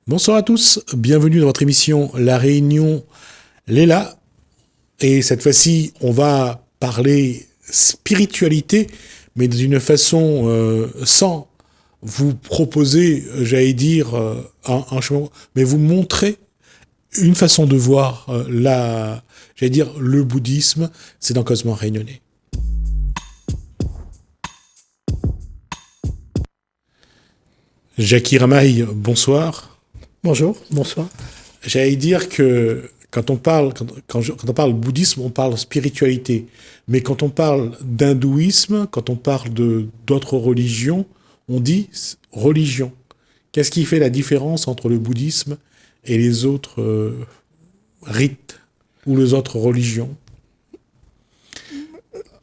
Bonsoir à tous, bienvenue dans votre émission La Réunion Léla. Et cette fois-ci, on va parler spiritualité, mais d'une façon sans vous proposer, j'allais dire, un chemin, mais vous montrer une façon de voir j'allais dire, le bouddhisme, c'est dans Cosmo Réunionnais. Jackie Ramaille, bonsoir. Bonjour, bonsoir. J'allais dire que quand on parle bouddhisme, on parle spiritualité. Mais quand on parle d'hindouisme, quand on parle d'autres religions, on dit religion. Qu'est-ce qui fait la différence entre le bouddhisme et les autres rites ou les autres religions?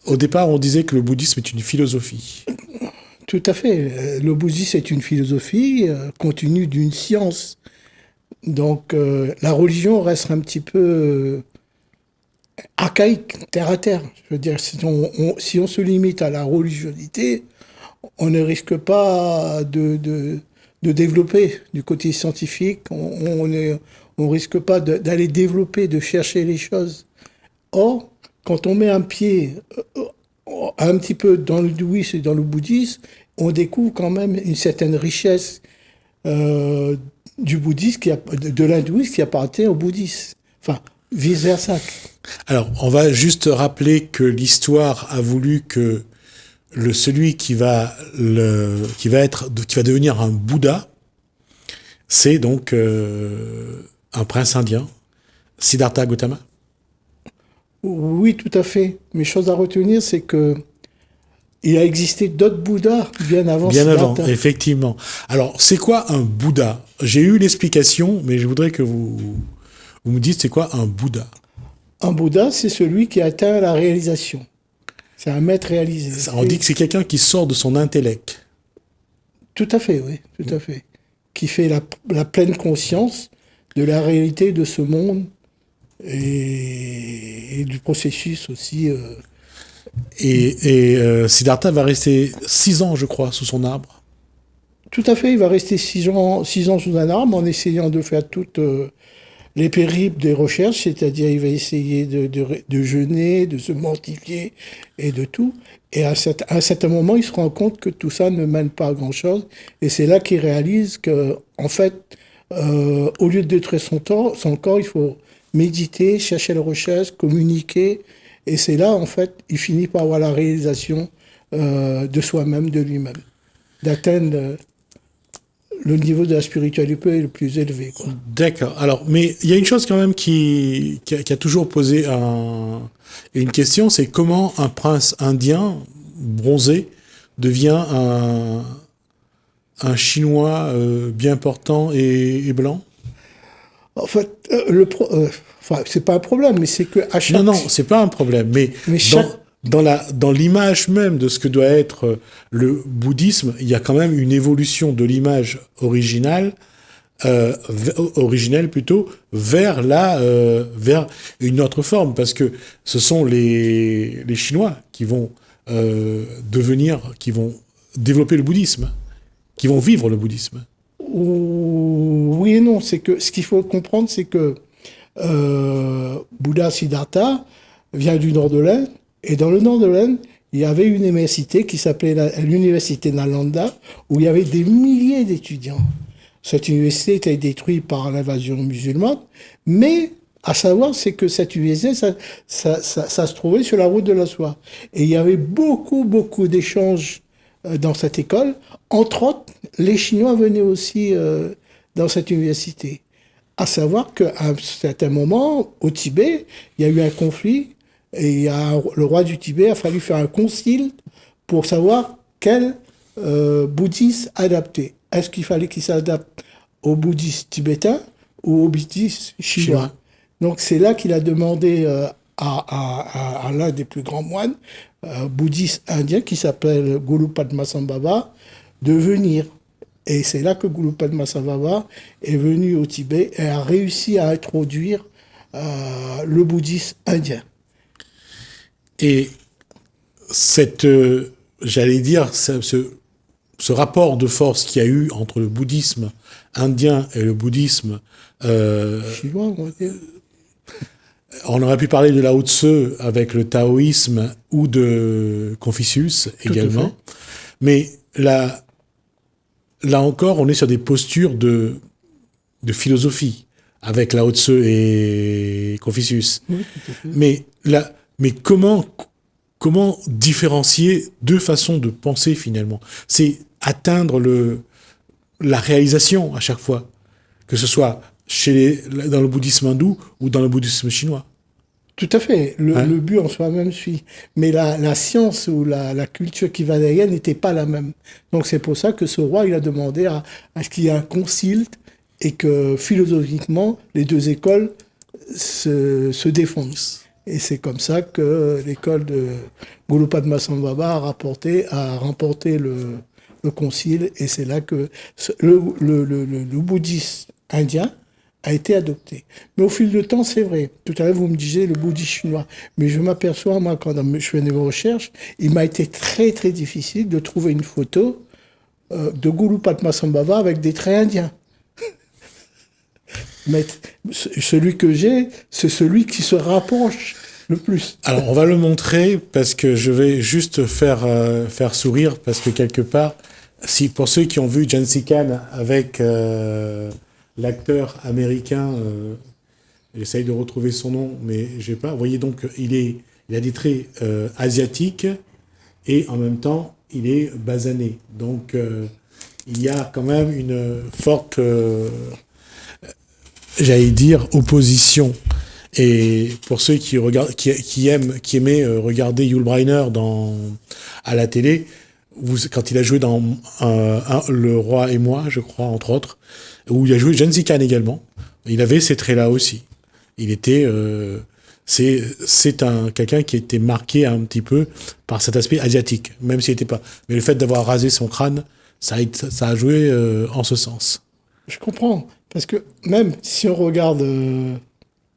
Au départ, on disait que le bouddhisme est une philosophie. Tout à fait. Le bouddhisme est une philosophie contenue d'une science. Donc la religion reste un petit peu archaïque, terre à terre. Je veux dire, si on se limite à la religiosité, on ne risque pas de développer du côté scientifique, on risque pas d'aller développer, de chercher les choses. Or, quand on met un pied un petit peu dans le hindouisme et dans le bouddhisme, on découvre quand même une certaine richesse euh, du bouddhisme, de l'hindouisme qui appartient au bouddhisme. Enfin, vice-versa. Alors, on va juste rappeler que l'histoire a voulu que celui qui va devenir un Bouddha, c'est donc un prince indien, Siddhartha Gautama. Oui, tout à fait. Mais chose à retenir, c'est que il a existé d'autres Bouddhas bien avant Bien avant, Siddhartha. effectivement. Alors, c'est quoi un Bouddha? J'ai eu l'explication, mais je voudrais que vous me dites c'est quoi un Bouddha? Un Bouddha, c'est celui qui atteint la réalisation. C'est un maître réalisé. On dit que c'est quelqu'un qui sort de son intellect. Tout à fait, oui, tout à fait. Qui fait la pleine conscience de la réalité de ce monde et du processus aussi. Et Siddhartha va rester 6 ans, je crois, sous son arbre. Tout à fait, il va rester 6 ans sous un arbre en essayant de faire toutes les périples des recherches, c'est-à-dire il va essayer de jeûner, de se mortifier et de tout. Et à un certain moment, il se rend compte que tout ça ne mène pas à grand-chose. Et c'est là qu'il réalise que, en fait, au lieu de détruire son corps, il faut méditer, chercher la recherche, communiquer. Et c'est là, en fait, il finit par avoir la réalisation de soi-même, de lui-même, d'atteindre le niveau de la spiritualité le plus élevé, quoi. D'accord. Alors, mais il y a une chose quand même qui a toujours posé une question, c'est comment un prince indien bronzé devient un Chinois bien portant et blanc? En fait, enfin, c'est pas un problème, mais c'est que à Non, chaque, non, c'est pas un problème. Mais mais dans, chaque, dans l'image même de ce que doit être le bouddhisme, il y a quand même une évolution de l'image originelle plutôt, vers une autre forme. Parce que ce sont les Chinois qui vont qui vont développer le bouddhisme, qui vont vivre le bouddhisme. oui et non, c'est que ce qu'il faut comprendre, c'est que Bouddha Siddhartha vient du nord de l'Inde, et dans le nord de l'Inde, il y avait une université qui s'appelait l'université Nalanda, où il y avait des milliers d'étudiants. Cette université était détruite par l'invasion musulmane, mais à savoir, c'est que cette université, ça se trouvait sur la route de la soie. Et il y avait beaucoup, beaucoup d'échanges dans cette école. Entre autres, les Chinois venaient aussi dans cette université. À savoir qu'à un certain moment, au Tibet, il y a eu un conflit et le roi du Tibet a fallu faire un concile pour savoir quel bouddhisme adapter. Est-ce qu'il fallait qu'il s'adapte au bouddhisme tibétain ou au bouddhisme chinois? Donc c'est là qu'il a demandé à l'un des plus grands moines bouddhistes indiens qui s'appelle Guru Padmasambhava de venir. Et c'est là que Guru Padmasambhava est venu au Tibet et a réussi à introduire le bouddhisme indien. Et j'allais dire, ce rapport de force qu'il y a eu entre le bouddhisme indien et le bouddhisme chinois, on va dire. On aurait pu parler de Lao Tse avec le taoïsme ou de Confucius également. Mais là encore, on est sur des postures de philosophie avec Lao Tse et Confucius. Oui, tout à fait. Mais comment différencier deux façons de penser finalement? C'est atteindre la réalisation à chaque fois, que ce soit dans le bouddhisme hindou ou dans le bouddhisme chinois. Tout à fait. Le but en soi-même suit. Mais la science ou la culture qui va derrière n'était pas la même. Donc c'est pour ça que ce roi, il a demandé à ce qu'il y ait un concile et que philosophiquement, les deux écoles se défendent. Et c'est comme ça que l'école de Guru Padma Sambhava a remporté le concile. Et c'est là que le bouddhisme indien a été adopté. Mais au fil du temps, c'est vrai. Tout à l'heure, vous me disiez le bouddhisme chinois. Mais je m'aperçois, moi, quand je fais des recherches, il m'a été très, très difficile de trouver une photo de Guru Padma Sambhava avec des traits indiens. Mais celui que j'ai, c'est celui qui se rapproche le plus. Alors, on va le montrer parce que je vais juste faire sourire parce que quelque part, pour ceux qui ont vu Gengis Khan avec l'acteur américain, j'essaye de retrouver son nom, mais j'ai pas. Vous voyez donc, il a des traits asiatiques et en même temps, il est basané. Donc, il y a quand même une forte, j'allais dire, opposition. Et pour ceux qui regardent, qui aimaient regarder Yul Brynner à la télé, quand il a joué dans Le Roi et moi, je crois, entre autres, où il a joué Gengis Khan également, il avait ces traits-là aussi. Il était, c'est quelqu'un qui était marqué un petit peu par cet aspect asiatique, même s'il n'était pas. Mais le fait d'avoir rasé son crâne, ça a joué en ce sens. Je comprends, parce que même si on regarde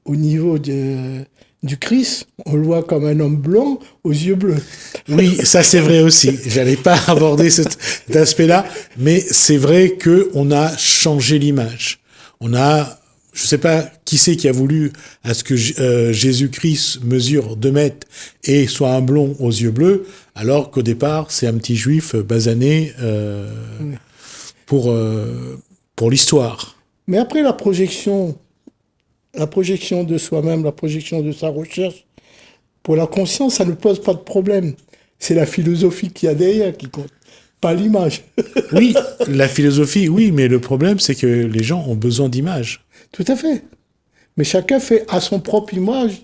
au niveau du Christ, on le voit comme un homme blanc aux yeux bleus. Oui, ça c'est vrai aussi. J'allais pas aborder cet aspect-là, mais c'est vrai que on a changé l'image. Je sais pas qui c'est qui a voulu à ce que Jésus-Christ mesure 2 mètres et soit un blond aux yeux bleus, alors qu'au départ c'est un petit juif basané pour l'histoire. Mais après la projection de soi-même, la projection de sa recherche, pour la conscience, ça ne pose pas de problème. C'est la philosophie qu'il y a derrière qui compte, pas l'image. Oui, la philosophie, oui, mais le problème, c'est que les gens ont besoin d'images. Tout à fait. Mais chacun fait à son propre image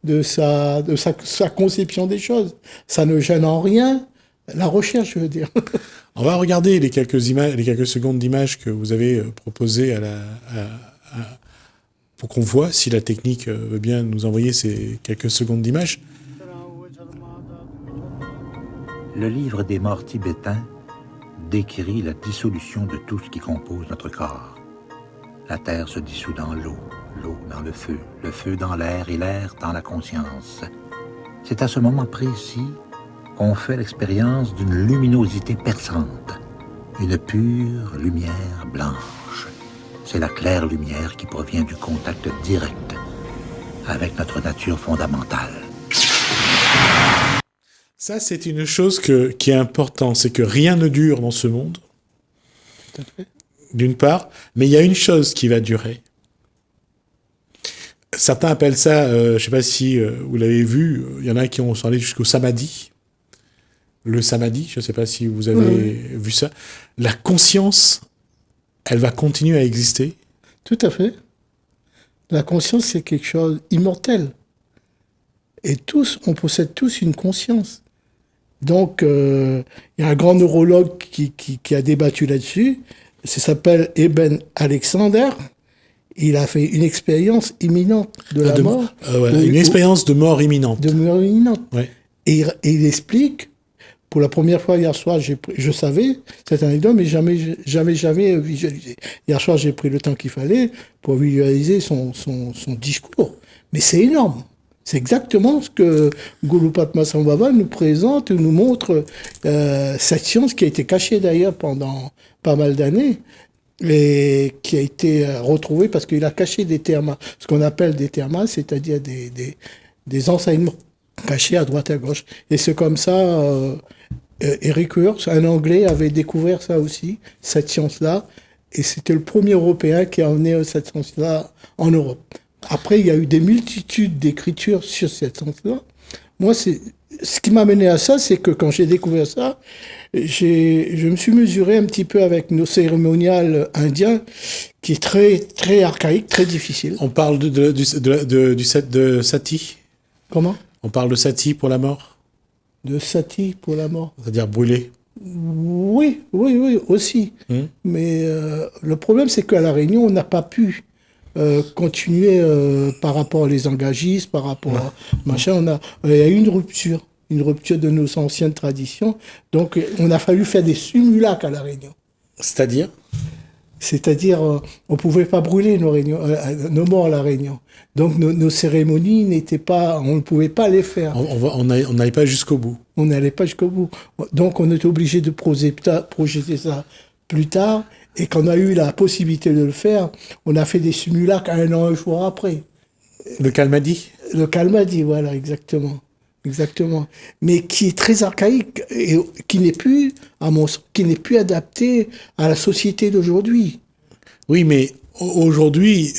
de sa conception des choses. Ça ne gêne en rien la recherche, je veux dire. On va regarder les quelques secondes d'images que vous avez proposées pour qu'on voit si la technique veut bien nous envoyer ces quelques secondes d'images. Le livre des morts tibétains décrit la dissolution de tout ce qui compose notre corps. La terre se dissout dans l'eau, l'eau dans le feu dans l'air et l'air dans la conscience. C'est à ce moment précis qu'on fait l'expérience d'une luminosité perçante, une pure lumière blanche. C'est la claire lumière qui provient du contact direct avec notre nature fondamentale. Ça, c'est une chose qui est importante, c'est que rien ne dure dans ce monde, Tout à fait. d'une part, mais il y a une chose qui va durer. Certains appellent ça, je ne sais pas si vous l'avez vu, il y en a qui sont allés jusqu'au samadhi. Le samadhi, je ne sais pas si vous avez vu ça. La conscience, elle va continuer à exister. Tout à fait. La conscience, c'est quelque chose d'immortel. Et on possède tous une conscience. Donc, il y a un grand neurologue qui a débattu là-dessus. Ça s'appelle Eben Alexander. Il a fait une expérience imminente de la mort. Une expérience de mort imminente. De mort imminente. Ouais. Et il explique, pour la première fois hier soir, je savais cette anecdote, mais jamais visualisé. Hier soir, j'ai pris le temps qu'il fallait pour visualiser son discours. Mais c'est énorme. C'est exactement ce que Guru Padmasambhava nous présente, nous montre cette science qui a été cachée d'ailleurs pendant pas mal d'années et qui a été retrouvée parce qu'il a caché des termas, ce qu'on appelle des termas, c'est-à-dire des enseignements cachés à droite et à gauche. Et c'est comme ça, Eric Hurst, un Anglais, avait découvert ça aussi, cette science-là, et c'était le premier Européen qui a emmené cette science-là en Europe. Après, il y a eu des multitudes d'écritures sur cette science-là. Moi, ce qui m'a mené à ça, c'est que quand j'ai découvert ça, je me suis mesuré un petit peu avec nos cérémoniales indiens, qui est très, très archaïque, très difficile. On parle de sati. Comment ? On parle de sati pour la mort. De sati pour la mort. C'est-à-dire brûler. Oui, aussi. Mais le problème, c'est qu'à La Réunion, on n'a pas pu continuer par rapport aux engagistes, par rapport à machin. Il y a eu une rupture de nos anciennes traditions. Donc, on a fallu faire des simulacres à La Réunion. C'est-à-dire, on pouvait pas brûler nos morts à La Réunion. Donc, nos cérémonies n'étaient pas, on ne pouvait pas les faire. on n'allait pas jusqu'au bout. On n'allait pas jusqu'au bout. Donc, on était obligé de projeter ça plus tard. Et quand on a eu la possibilité de le faire, on a fait des simulacres 1 an, 1 jour après. Le Kalmadi ? Le Kalmadi, voilà, exactement. Mais qui est très archaïque et qui n'est plus adapté à la société d'aujourd'hui. Oui, mais aujourd'hui,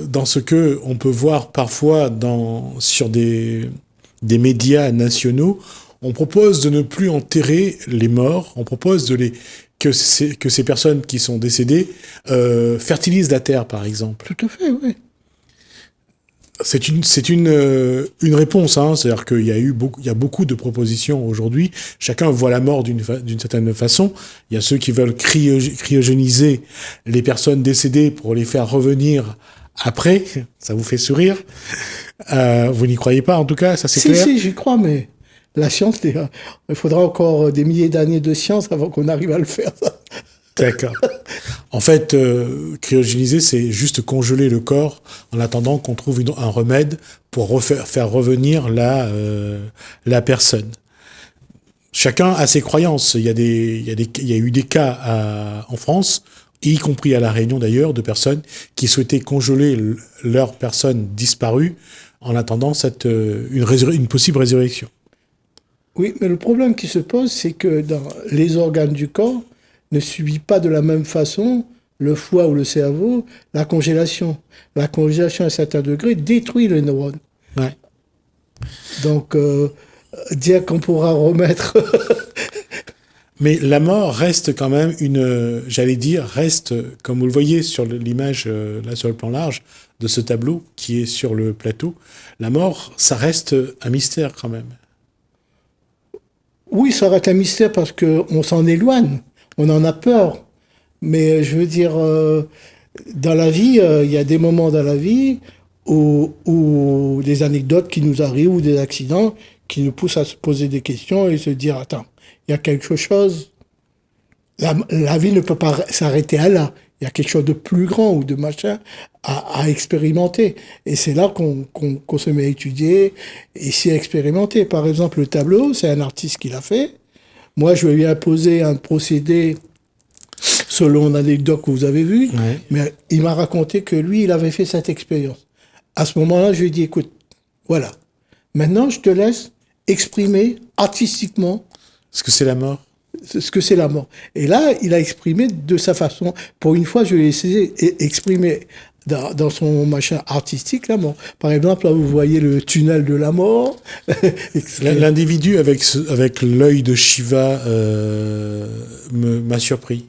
dans ce que on peut voir parfois sur des médias nationaux, on propose de ne plus enterrer les morts, on propose que ces personnes qui sont décédées fertilisent la terre, par exemple. Tout à fait, oui. C'est une réponse, hein. C'est-à-dire qu'il y a beaucoup de propositions aujourd'hui. Chacun voit la mort d'une certaine façon. Il y a ceux qui veulent cryogéniser les personnes décédées pour les faire revenir après. Ça vous fait sourire. Vous n'y croyez pas, en tout cas, ça c'est clair. Si, j'y crois, mais la science, il faudra encore des milliers d'années de science avant qu'on arrive à le faire, ça. D'accord. En fait, cryogéniser, c'est juste congeler le corps en attendant qu'on trouve un remède pour faire revenir la personne. Chacun a ses croyances. Il y a eu des cas en France, y compris à La Réunion d'ailleurs, de personnes qui souhaitaient congeler leur personne disparue en attendant une possible résurrection. Oui, mais le problème qui se pose, c'est que dans les organes du corps, ne subit pas de la même façon, le foie ou le cerveau, la congélation. La congélation à un certain degré détruit les neurones. Ouais. Donc, dire qu'on pourra remettre... Mais la mort reste quand même reste, comme vous le voyez sur l'image, là sur le plan large, de ce tableau qui est sur le plateau, la mort, ça reste un mystère quand même. Oui, ça reste un mystère parce qu'on s'en éloigne. On en a peur, mais je veux dire, dans la vie, il y a des moments dans la vie où des anecdotes qui nous arrivent ou des accidents qui nous poussent à se poser des questions et se dire, attends, il y a quelque chose, la vie ne peut pas s'arrêter à là, il y a quelque chose de plus grand ou de machin à expérimenter. Et c'est là qu'on se met à étudier et s'y expérimenter. Par exemple, le tableau, c'est un artiste qui l'a fait. Moi, je lui ai imposé un procédé selon l'anecdote que vous avez vue, ouais. Mais il m'a raconté que lui, il avait fait cette expérience. À ce moment-là, je lui ai dit, écoute, voilà, maintenant, je te laisse exprimer artistiquement ce que c'est la mort. Ce que c'est la mort. Et là, il a exprimé de sa façon. Pour une fois, je lui ai laissé exprimer dans son machin artistique la mort. Par exemple, là, vous voyez le tunnel de la mort. L'individu avec l'œil de Shiva m'a surpris.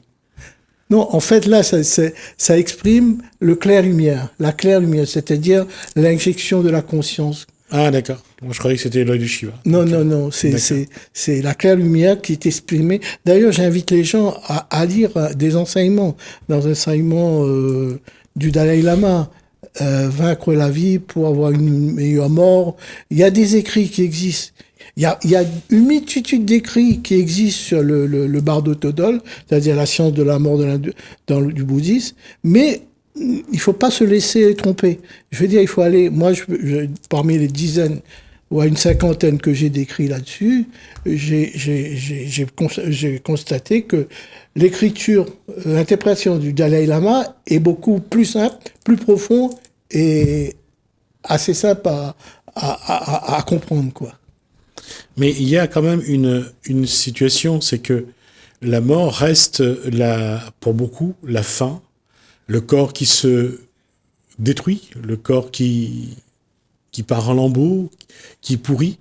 Non, en fait, là, ça exprime le clair-lumière, la clair-lumière, c'est-à-dire l'injection de la conscience. Ah, d'accord. Moi, je croyais que c'était l'œil de Shiva. Non, c'est la clair-lumière qui est exprimée. D'ailleurs, j'invite les gens à lire des enseignements. Dans un enseignement du Dalai Lama, vaincre la vie pour avoir une meilleure mort. Il y a des écrits qui existent. Il y a une multitude d'écrits qui existent sur le Bardo Todol, c'est-à-dire la science de la mort du bouddhisme, mais il faut pas se laisser tromper. Je veux dire, il faut aller. Moi, parmi les dizaines ou à une cinquantaine que j'ai décrit là-dessus, j'ai constaté que l'écriture, l'interprétation du Dalai Lama est beaucoup plus simple, plus profond et assez simple à comprendre, quoi. Mais il y a quand même une situation, c'est que la mort reste, pour beaucoup, la fin, le corps qui se détruit, le corps qui part en lambeaux, qui pourrit.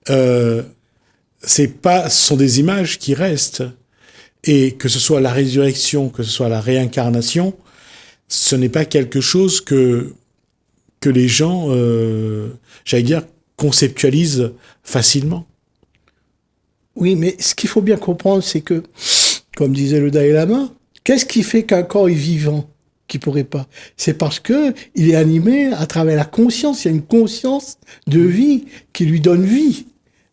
Ce sont des images qui restent. Et que ce soit la résurrection, que ce soit la réincarnation, ce n'est pas quelque chose que les gens, j'allais dire, conceptualisent facilement. Oui, mais ce qu'il faut bien comprendre, c'est que, comme disait le Dalai Lama, qu'est-ce qui fait qu'un corps est vivant, qui pourrait pas? C'est parce que il est animé à travers la conscience. Il y a une conscience de vie qui lui donne vie.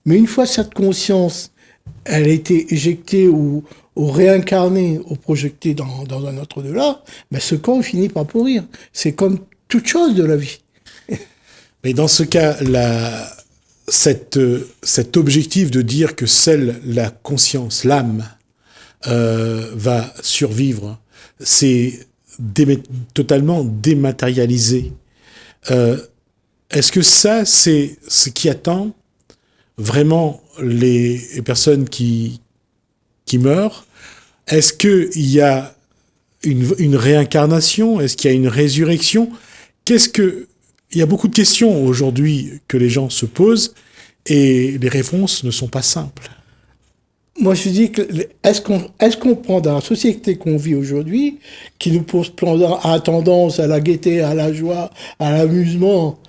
Mais une fois cette conscience, elle a été éjectée ou réincarnée ou projetée dans un autre au-delà, ben ce corps finit par pourrir. C'est comme toute chose de la vie. Mais dans ce cas, cet objectif de dire que seule la conscience, l'âme, va survivre, c'est totalement dématérialisé. Est-ce que ça, c'est ce qui attend vraiment les personnes qui meurent? Est-ce qu'il y a une réincarnation? Est-ce qu'il y a une résurrection? Il y a beaucoup de questions aujourd'hui que les gens se posent et les réponses ne sont pas simples. Moi, je dis que est-ce qu'on prend dans la société qu'on vit aujourd'hui, qui nous pose à tendance à la gaieté, à la joie, à l'amusement,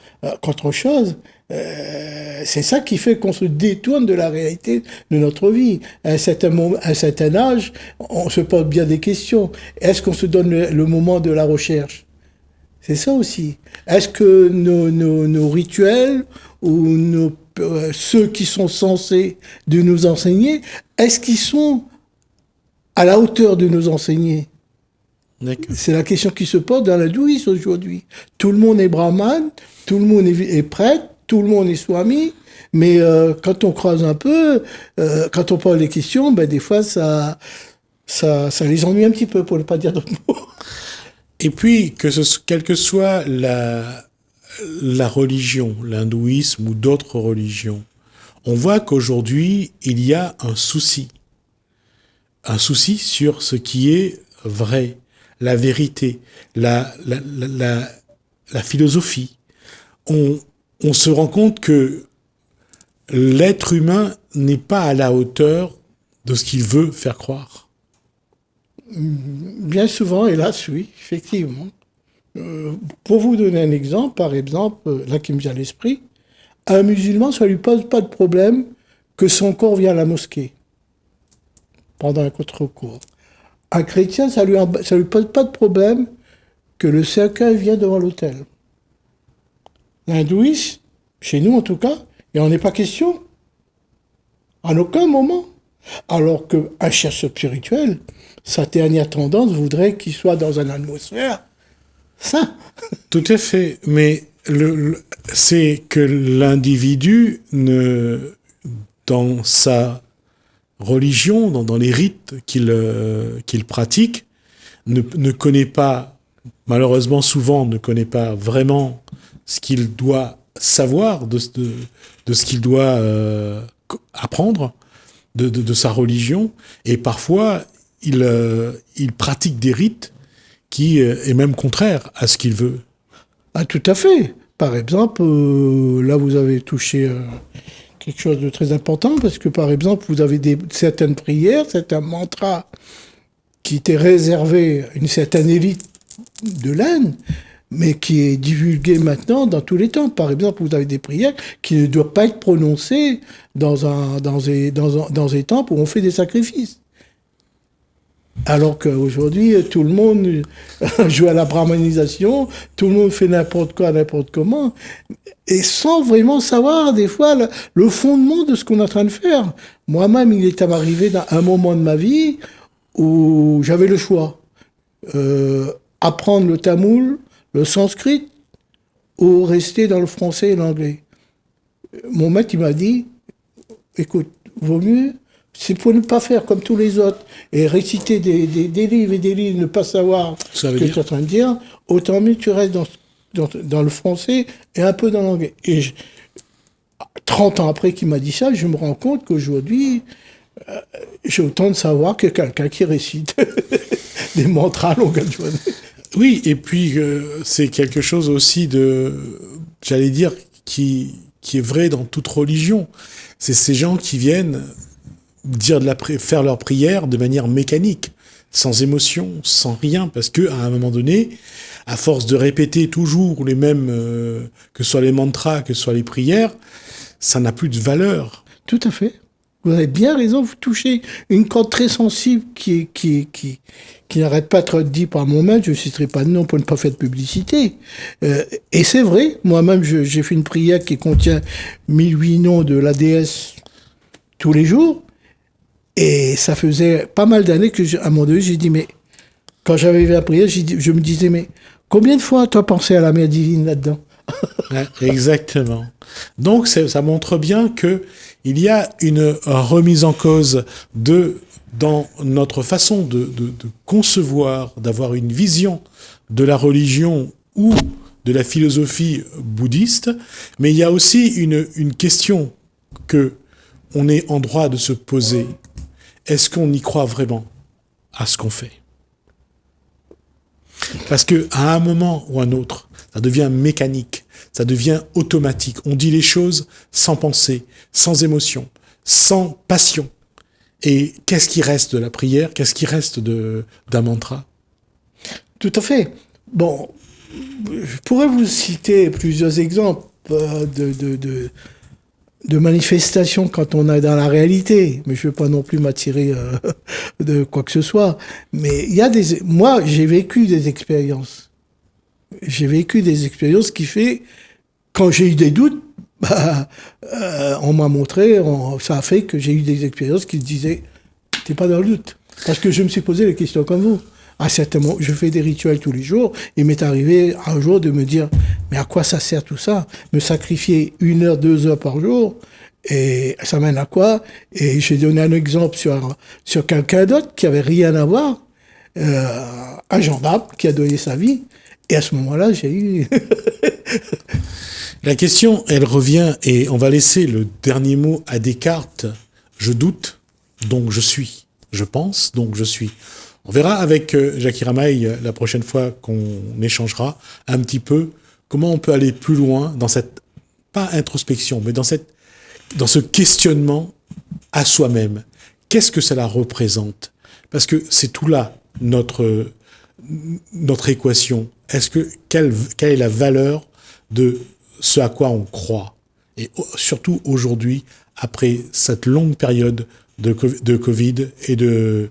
qu'autre chose, c'est ça qui fait qu'on se détourne de la réalité de notre vie. À un certain âge, on se pose bien des questions. Est-ce qu'on se donne le moment de la recherche? C'est ça aussi. Est-ce que nos rituels ou ceux qui sont censés de nous enseigner, est-ce qu'ils sont à la hauteur de nous enseigner? D'accord. C'est la question qui se pose dans l'hindouisme aujourd'hui. Tout le monde est brahmane, tout le monde est prêtre, tout le monde est swami, mais quand on creuse un peu, quand on pose les questions, ben des fois ça les ennuie un petit peu, pour ne pas dire d'autres mots. Et puis, quelle que soit la religion, l'hindouisme ou d'autres religions, on voit qu'aujourd'hui, il y a un souci sur ce qui est vrai, la vérité, la philosophie. On se rend compte que l'être humain n'est pas à la hauteur de ce qu'il veut faire croire. Bien souvent, hélas, oui, effectivement. Pour vous donner un exemple, par exemple, là qui me vient à l'esprit, un musulman, ça lui pose pas de problème que son corps vienne à la mosquée pendant un contre-cours. Un chrétien, ça lui pose pas de problème que le cercueil vienne devant l'autel. L'hindouisme, chez nous en tout cas, il n'en est pas question. En aucun moment. Alors qu'un chercheur spirituel, sa dernière tendance voudrait qu'il soit dans une atmosphère sain. Tout à fait, mais c'est que l'individu, dans sa religion, dans les rites qu'il pratique, ne connaît pas, malheureusement souvent, ne connaît pas vraiment ce qu'il doit savoir de ce qu'il doit apprendre de sa religion, et parfois il pratique des rites qui est même contraire à ce qu'il veut. Ah, tout à fait. Par exemple, là vous avez touché quelque chose de très important, parce que par exemple vous avez certaines prières, certains mantras qui étaient réservés à une certaine élite de l'Inde, mais qui est divulgué maintenant dans tous les temples. Par exemple, vous avez des prières qui ne doivent pas être prononcées dans des temples où on fait des sacrifices. Alors qu'aujourd'hui, tout le monde joue à la brahmanisation, tout le monde fait n'importe quoi, n'importe comment, et sans vraiment savoir, des fois, le fondement de ce qu'on est en train de faire. Moi-même, il est arrivé dans un moment de ma vie où j'avais le choix. apprendre le tamoul, le sanskrit, ou rester dans le français et l'anglais. Mon maître, il m'a dit, écoute, vaut mieux, c'est pour ne pas faire comme tous les autres, et réciter des livres et des livres, ne pas savoir ce que tu es en train de dire, autant mieux tu restes dans le français et un peu dans l'anglais. Et 30 ans après qu'il m'a dit ça, je me rends compte qu'aujourd'hui, j'ai autant de savoir que quelqu'un qui récite des mantras à longueur de journée. Oui, et puis c'est quelque chose aussi j'allais dire, qui est vrai dans toute religion. C'est ces gens qui viennent faire leur prière de manière mécanique, sans émotion, sans rien, parce que à un moment donné, à force de répéter toujours les mêmes, que ce soit les mantras, que ce soit les prières, ça n'a plus de valeur. Tout à fait. Vous avez bien raison, vous touchez une corde très sensible qui n'arrête pas d'être dit par mon maître, je ne citerai pas de nom pour ne pas faire de publicité. Et c'est vrai, moi-même, j'ai fait une prière qui contient 1008 noms de la déesse tous les jours, et ça faisait pas mal d'années à un moment donné, j'ai dit, mais quand j'avais fait la prière, je me disais, mais combien de fois tu as pensé à la mère divine là-dedans? Ouais, exactement. Donc ça montre bien que il y a une remise en cause dans notre façon de concevoir, d'avoir une vision de la religion ou de la philosophie bouddhiste, mais il y a aussi une question que on est en droit de se poser. Est-ce qu'on y croit vraiment à ce qu'on fait? Parce que à un moment ou un autre, ça devient mécanique, ça devient automatique. On dit les choses sans penser, sans émotion, sans passion. Et qu'est-ce qui reste de la prière? Qu'est-ce qui reste d'un mantra? Tout à fait. Bon, je pourrais vous citer plusieurs exemples de manifestations quand on est dans la réalité, mais je ne veux pas non plus m'attirer de quoi que ce soit. Mais il y a moi, j'ai vécu des expériences. J'ai vécu des expériences qui fait, quand j'ai eu des doutes, on m'a montré, ça a fait que j'ai eu des expériences qui disaient, t'es pas dans le doute. Parce que je me suis posé les questions comme vous. À certains moments, je fais des rituels tous les jours. Il m'est arrivé un jour de me dire, mais à quoi ça sert tout ça? Me sacrifier 1 heure, 2 heures par jour, et ça mène à quoi? Et j'ai donné un exemple sur quelqu'un d'autre qui avait rien à voir, un gendarme qui a donné sa vie. Et à ce moment-là, j'ai eu... La question, elle revient, et on va laisser le dernier mot à Descartes. Je doute, donc je suis. Je pense, donc je suis. On verra avec Jackie Ramaille la prochaine fois qu'on échangera un petit peu comment on peut aller plus loin dans cette, pas introspection, mais dans ce questionnement à soi-même. Qu'est-ce que cela représente? Parce que c'est tout là notre équation. Quelle est la valeur de ce à quoi on croit? Et surtout aujourd'hui, après cette longue période de Covid et de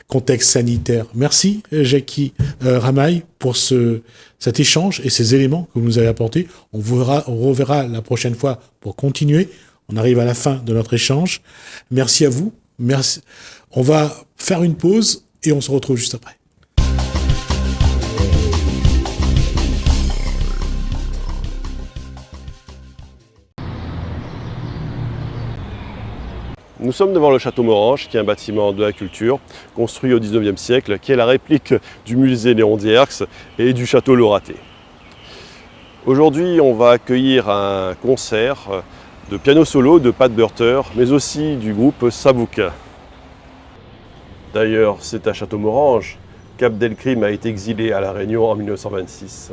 contexte sanitaire. Merci, Jackie Ramaille, pour cet échange et ces éléments que vous nous avez apportés. On reverra la prochaine fois pour continuer. On arrive à la fin de notre échange. Merci à vous. Merci. On va faire une pause et on se retrouve juste après. Nous sommes devant le château Morange, qui est un bâtiment de la culture, construit au XIXe siècle, qui est la réplique du musée Léon Dierx et du château Loraté. Aujourd'hui, on va accueillir un concert de piano solo de Pat Burter, mais aussi du groupe Sabouk. D'ailleurs, c'est à Château Morange qu'Abdelkrim a été exilé à La Réunion en 1926.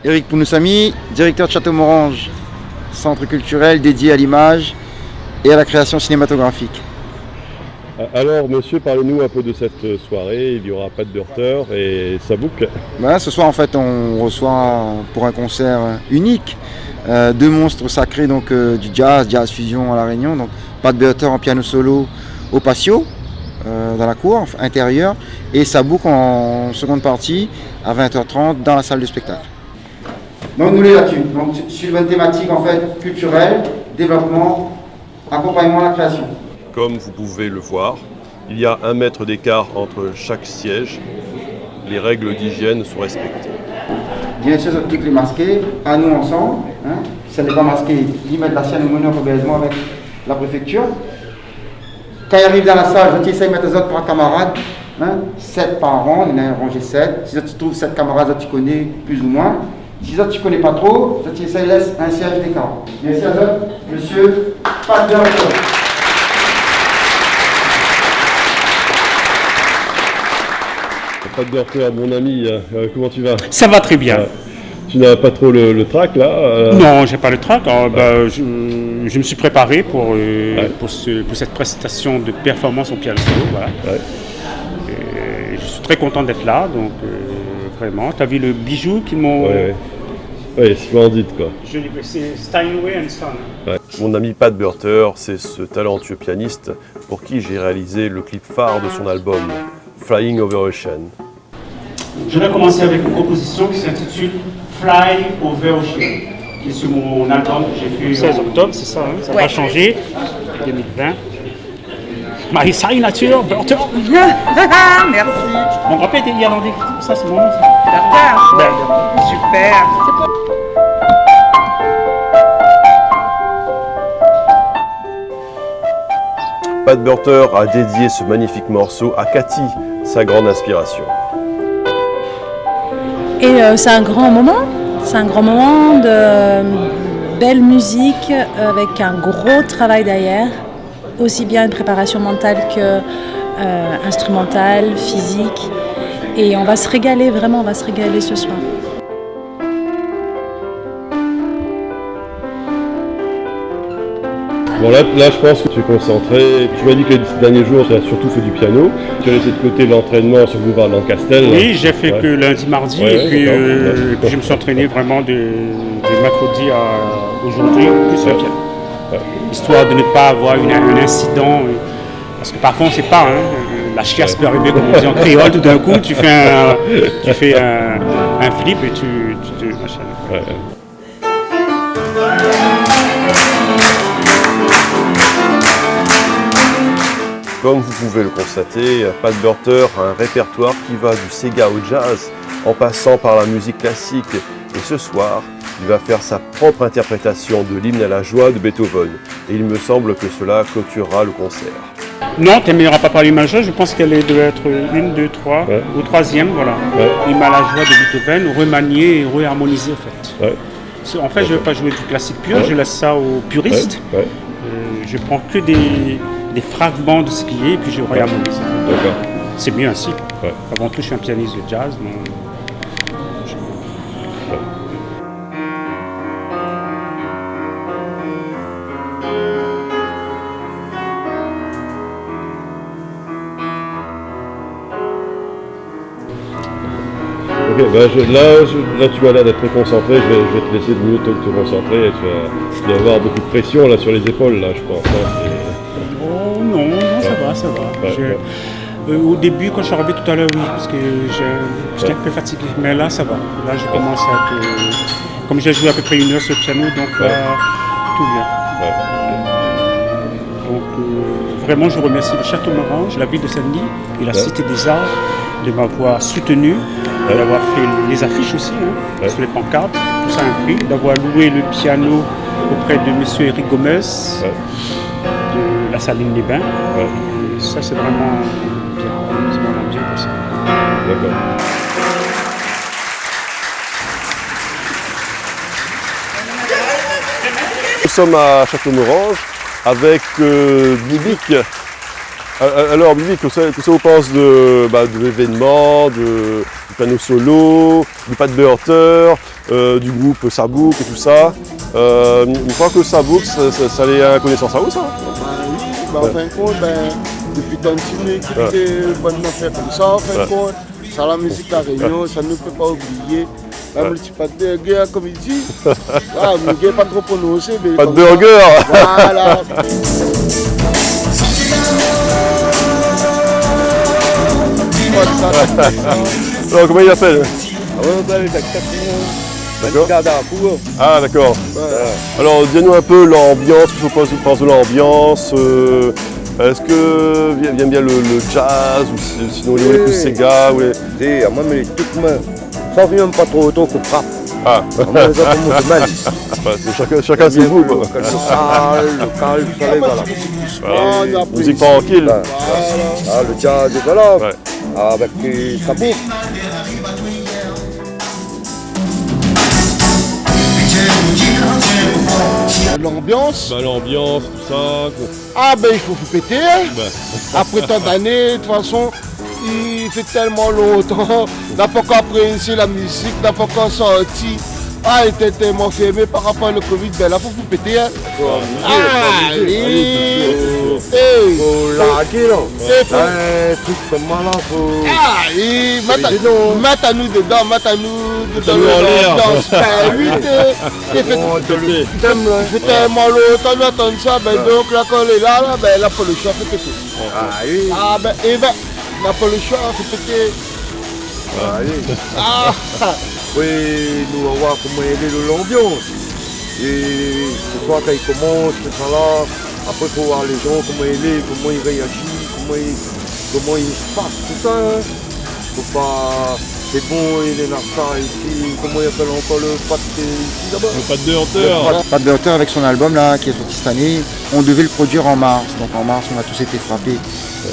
Eric Pounoussami, directeur de Château Morange, centre culturel dédié à l'image et à la création cinématographique. Alors monsieur, parlez-nous un peu de cette soirée. Il y aura Pat Burter et Sabouk. Ce soir en fait on reçoit pour un concert unique 2 monstres sacrés donc, du jazz fusion à La Réunion. Donc Pat Burter en piano solo au patio dans la cour intérieure et Sabouk en seconde partie à 20h30 dans la salle de spectacle. Donc nous les là-dessus, donc sur une thématique en fait culturelle, développement, accompagnement à la création. Comme vous pouvez le voir, il y a 1 mètre d'écart entre chaque siège. les règles d'hygiène sont respectées. Bien sûr, ce truc est masqué, à nous ensemble. Hein. Si ça n'est pas masqué, ils mettent la sienne au engagement avec la préfecture. Quand ils arrivent dans la salle, ils essayent de mettre les autres par camarades. Hein. 7 par rang, il y en a un rangé 7. Si tu trouves 7 camarades, tu connais plus ou moins. Si tu ne connais pas trop, tu essayes de laisser un siège d'écart. Bien sûr, monsieur, pas de Pas de heurteur, mon ami, comment tu vas? Ça va très bien. Tu n'as pas trop le trac là Non, j'ai pas le trac. Je me suis préparé pour cette prestation de performance au piano solo. Voilà. Ouais. Et je suis très content d'être là. Donc vraiment, tu as vu le bijou qu'ils m'ont. Oui, splendide quoi. C'est Steinway & Son. Ouais. Mon ami Pat Burter, c'est ce talentueux pianiste pour qui j'ai réalisé le clip phare de son album Flying Over Ocean. Je vais commencer avec une composition qui s'intitule Fly Over Ocean, qui est sur mon album que j'ai fait le 16 octobre, c'est ça, hein, ça va changer, 2020. My signature, Burter. Merci. Mon grand-père était irlandais, ça c'est mon nom. Burter. Super. Pat Burter a dédié ce magnifique morceau à Cathy, sa grande inspiration. Et c'est un grand moment de belle musique avec un gros travail derrière, aussi bien une préparation mentale que instrumentale, physique. Et on va se régaler, vraiment, on va se régaler ce soir. Bon là je pense que tu es concentré. Tu m'as dit que les derniers jours tu as surtout fait du piano. Tu as laissé de côté l'entraînement sur le boulevard de Lancastel. Oui, j'ai fait que lundi, mardi, et puis je me suis entraîné vraiment de mercredi à aujourd'hui, plus le piano. Histoire de ne pas avoir un incident, parce que parfois on ne sait pas, hein, la chiasse peut arriver comme on dit en créole, tout d'un coup tu fais un flip et tu te machin. Comme vous pouvez le constater, Pat Burter a un répertoire qui va du Sega au jazz, en passant par la musique classique. Et ce soir, il va faire sa propre interprétation de l'hymne à la joie de Beethoven. Et il me semble que cela clôturera le concert. Non, tu n'aimeras pas par l'hymne à la joie, je pense qu'elle doit être 1, 2, 3, ou troisième, voilà. L'hymne à la joie de Beethoven, remanié et réharmonisé en fait. En fait, je ne vais pas jouer du classique pur, je laisse ça aux puristes. Je prends que des fragments de ce qui est et puis je réharmonise. C'est mieux ainsi. Avant tout, je suis un pianiste de jazz. Là tu m'as l'air d'être très concentré, je vais te laisser 2 minutes te concentrer et tu vas avoir beaucoup de pression là sur les épaules là je pense. Oh non, ça va. Au début quand je suis arrivé tout à l'heure oui, parce que j'étais un peu fatigué, mais là ça va. Là je commence à comme j'ai joué à peu près 1 heure sur le piano, donc là tout bien. Donc vraiment je remercie le Château Morange, la ville de Saint-Denis et la Cité des Arts de m'avoir soutenu, d'avoir fait les affiches aussi, sur les pancartes, tout ça a un prix, d'avoir loué le piano auprès de M. Eric Gomez de la Saline-les-Bains. Et ça c'est vraiment bien passé. D'accord. Nous sommes à Château-Morange avec Bibic. Alors Bibic, que ça vous pense de l'événement, du piano solo, du Pat Burter, du groupe Sabouk et tout ça. Je crois que Sabouk, ça allait à connaissance à vous ça? Oui, en fin de compte, depuis tant d'années qu'il était bonnement fait comme ça, en fin de compte, ça la musique à Réunion, ça ne peut pas oublier. La multi-pat burger, comme il dit. Ah, mais pas trop prononcé. Pat burger. Voilà. Alors comment il appelle? D'accord. Ah d'accord. Alors dis-nous un peu l'ambiance, que je pense de l'ambiance, Est-ce que vient bien le jazz ou sinon les plus Sega ou les... Moi, mais les trucs, ça vient pas trop autant que frappe. Ah, Moi, les autres, moi, c'est mal. chacun ses goûts, quoi. Le calme, vous savez, voilà. Musique tranquille. Ah, le jazz, et voilà. Ouais. Avec sa bouffe. L'ambiance. L'ambiance, tout ça. Ah ben il faut vous péter. Après tant d'années, de toute façon, il fait tellement longtemps. N'a pas encore apprécié la musique, n'a pas encore sorti. Ah, il était tellement fermé par rapport au Covid, ben là faut vous péter. Larguer là. Truc comme là, faut. Mettre à nous dedans, mettre à nous dedans. Il fait tellement longtemps d'attendre ça, ben donc là quand on est là, ben là pour le choix, faut péter. Ah ben, et ben, là pour le choix, faut péter. Oui, nous on va voir comment il est l'ambiance. Et ce soir quand il commence, tout ça là, après il faut voir les gens, comment il est, comment il réagit, comment il se passe, tout ça. Faut pas. C'est bon, il est là ça ici, comment il appelle encore le pâte ici là-bas. Le pâte de Hunter. Pat de Hunter avec son album là qui est sorti cette année, on devait le produire en mars. Donc en mars on a tous été frappés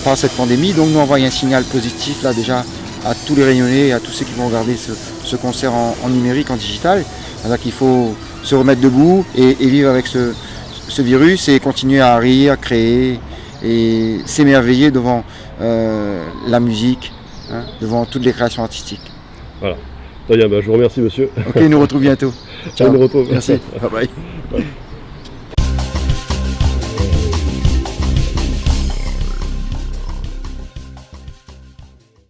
par cette pandémie. Donc nous envoyons un signal positif là déjà à tous les Réunionnais et à tous ceux qui vont regarder ce concert en numérique, en digital. C'est-à-dire qu'il faut se remettre debout et vivre avec ce virus et continuer à rire, créer et s'émerveiller devant la musique, devant toutes les créations artistiques. Voilà. Très bien, je vous remercie monsieur. Ok, nous retrouve bientôt. Ciao. On nous retrouve. Merci. Bye bye.